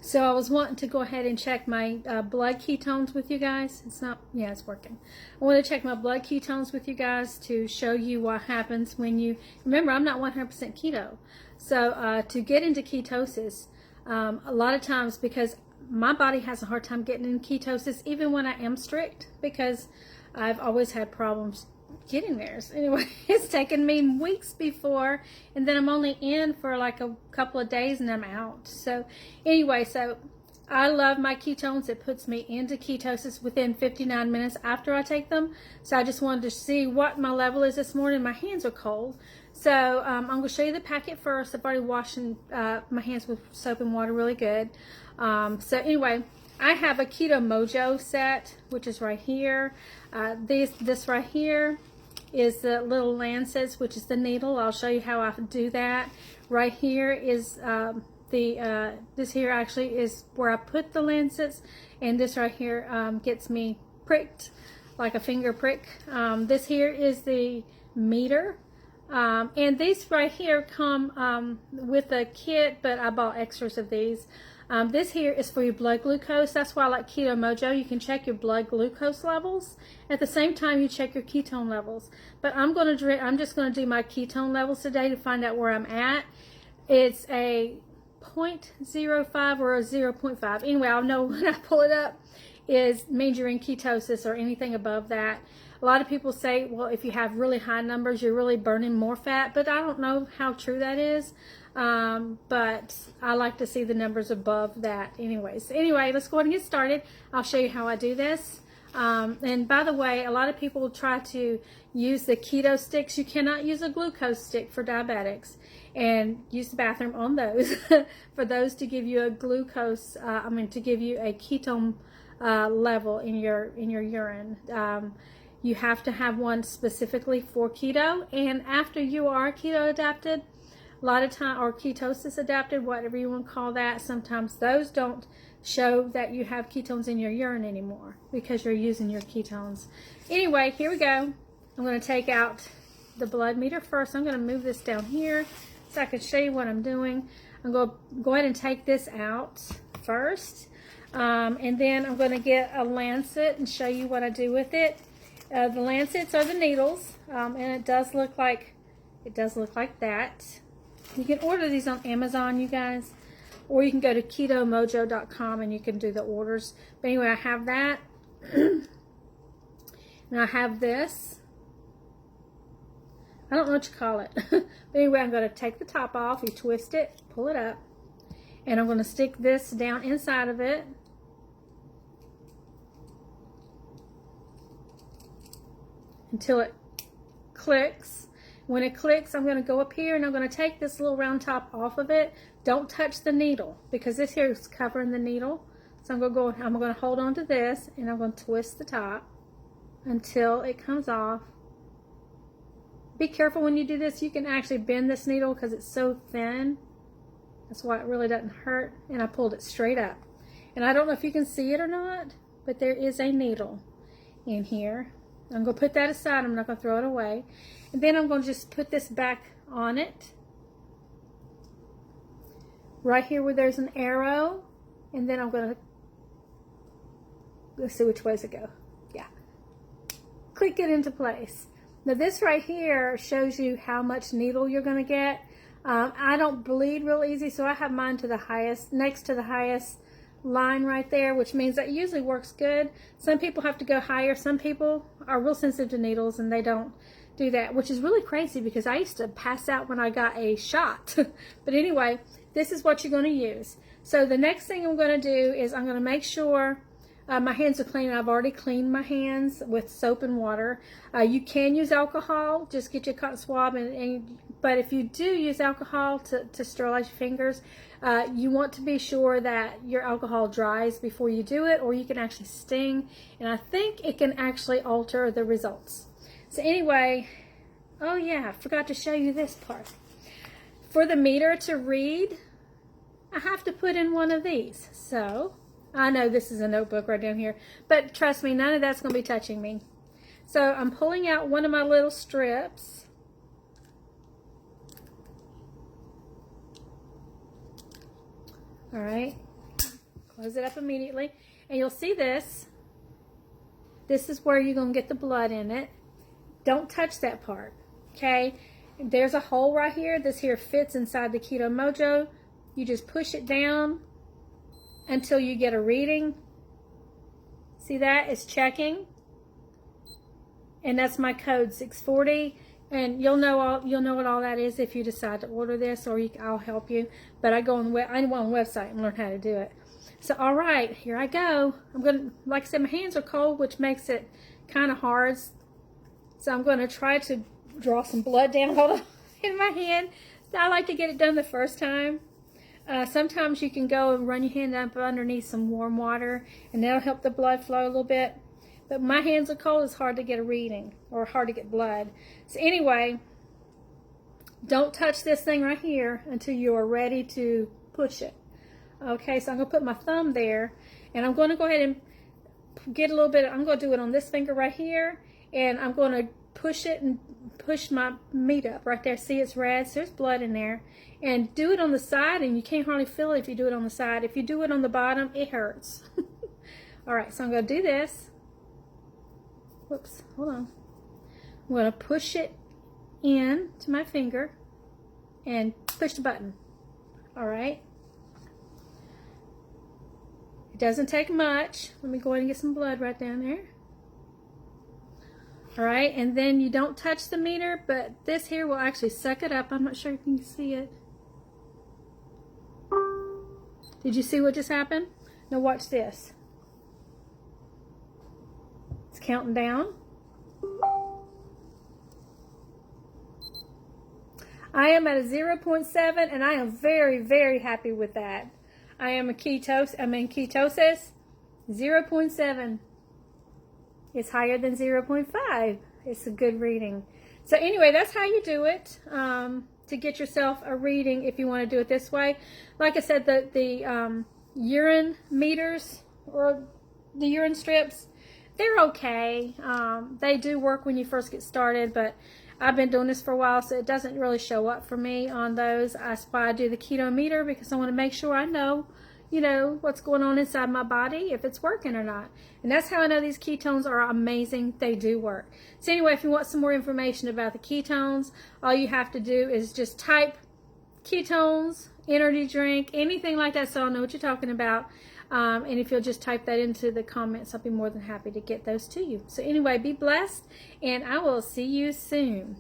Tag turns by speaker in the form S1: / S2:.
S1: So I was wanting to go ahead and check my blood ketones with you guys. It's not, yeah, it's working. I want to check my blood ketones with you guys to show you what happens when you, remember, I'm not 100% keto. So to get into ketosis, a lot of times, because my body has a hard time getting in ketosis, even when I am strict, because I've always had problems getting there. So anyway, it's taken me weeks before, and then I'm only in for like a couple of days and I'm out. So anyway, so I love my ketones. It puts me into ketosis within 59 minutes after I take them. So I just wanted to see what my level is this morning. My hands are cold. So I'm going to show you the packet first. I've already washed my hands with soap and water really good. So anyway, I have a Keto Mojo set, which is right here. This right here is the little lancets, which is the needle. I'll show you how I do that. Right here is this here actually is where I put the lancets, and this right here gets me pricked like a finger prick. This here is the meter. And these right here come with a kit, but I bought extras of these. This here is for your blood glucose. That's why I like Keto Mojo. You can check your blood glucose levels. At the same time, you check your ketone levels. But I'm just going to do my ketone levels today to find out where I'm at. It's a 0.05 or a 0.5. Anyway, I'll know when I pull it up means you're in ketosis or anything above that. A lot of people say, well, if you have really high numbers, you're really burning more fat, but I don't know how true that is. But I like to see the numbers above that anyways. Anyway, let's go ahead and get started. I'll show you how I do this. And by the way, a lot of people try to use the keto sticks. You cannot use a glucose stick for diabetics, and use the bathroom on those for those to give you a glucose, to give you a ketone level in your urine. You have to have one specifically for keto, and after you are keto adapted, a lot of time, or ketosis adapted, whatever you want to call that, sometimes those don't show that you have ketones in your urine anymore because you're using your ketones. Anyway, here we go. I'm going to take out the blood meter first. I'm going to move this down here so I can show you what I'm doing. I'm going to go ahead and take this out first, and then I'm going to get a lancet and show you what I do with it. The lancets are the needles, and it does look like that. You can order these on Amazon, you guys, or you can go to ketomojo.com and you can do the orders. But anyway, I have that, and I have this. I don't know what you call it. But anyway, I'm going to take the top off. You twist it, pull it up, and I'm going to stick this down inside of it. Until it clicks. When it clicks, I'm going to go up here and I'm going to take this little round top off of it. Don't touch the needle because this here is covering the needle. So I'm going to hold on to this and I'm going to twist the top until it comes off. Be careful when you do this. You can actually bend this needle because it's so thin. That's why it really doesn't hurt. And I pulled it straight up. And I don't know if you can see it or not, but there is a needle in here. I'm going to put that aside. I'm not going to throw it away. And then I'm going to just put this back on it. Right here where there's an arrow. And then I'm going to, let's see which ways it go. Yeah. Click it into place. Now this right here shows you how much needle you're going to get. I don't bleed real easy, so I have mine to the highest, next to the highest line right there, which means that usually works good. Some people have to go higher. Some people are real sensitive to needles and they don't do that, which is really crazy because I used to pass out when I got a shot. But anyway, this is what you're going to use. So the next thing I'm going to do is I'm going to make sure my hands are clean. I've already cleaned my hands with soap and water. You can use alcohol. Just get your cotton swab. But if you do use alcohol to sterilize your fingers, you want to be sure that your alcohol dries before you do it, or you can actually sting. And I think it can actually alter the results. So anyway, oh yeah, I forgot to show you this part. For the meter to read, I have to put in one of these. So I know this is a notebook right down here, but trust me, none of that's going to be touching me. So I'm pulling out one of my little strips. All right, Close it up immediately. And you'll see this. This is where you're going to get the blood in it. Don't touch that part, okay? There's a hole right here. This here fits inside the Keto Mojo. You just push it down until you get a reading. See that? It's checking. And that's my code 640. And you'll know what all that is if you decide to order this, or I'll help you. But I go on the website and learn how to do it. So all right, here I go. I'm gonna, like I said, my hands are cold, which makes it kind of hard. So I'm going to try to draw some blood down in my hand. I like to get it done the first time. Sometimes you can go and run your hand up underneath some warm water, and that'll help the blood flow a little bit. But my hands are cold, it's hard to get a reading, or hard to get blood. So anyway, don't touch this thing right here until you are ready to push it. Okay, so I'm going to put my thumb there, and I'm going to go ahead and get a little bit, I'm going to do it on this finger right here, and I'm going to push it and push my meat up right there. See, it's red, so there's blood in there. And do it on the side, and you can't hardly feel it if you do it on the side. If you do it on the bottom, it hurts. All right, so I'm going to do this. Whoops, hold on. I'm going to push it in to my finger and push the button. All right. It doesn't take much. Let me go ahead and get some blood right down there. All right, and then you don't touch the meter, but this here will actually suck it up. I'm not sure if you can see it. Did you see what just happened? Now watch this. It's counting down. I am at a 0.7, and I am very, very happy with that. I am in ketosis. 0.7. It's higher than 0.5. It's a good reading. So anyway, that's how you do it to get yourself a reading if you want to do it this way. Like I said, the urine meters or the urine strips, they're okay. They do work when you first get started, but I've been doing this for a while, so it doesn't really show up for me on those. That's why I do the keto meter, because I want to make sure I know, you know, what's going on inside my body, if it's working or not. And that's how I know these ketones are amazing. They do work. So anyway, if you want some more information about the ketones, all you have to do is just type ketones, energy drink, anything like that, so I'll know what you're talking about. And if you'll just type that into the comments, I'll be more than happy to get those to you. So anyway, be blessed, and I will see you soon.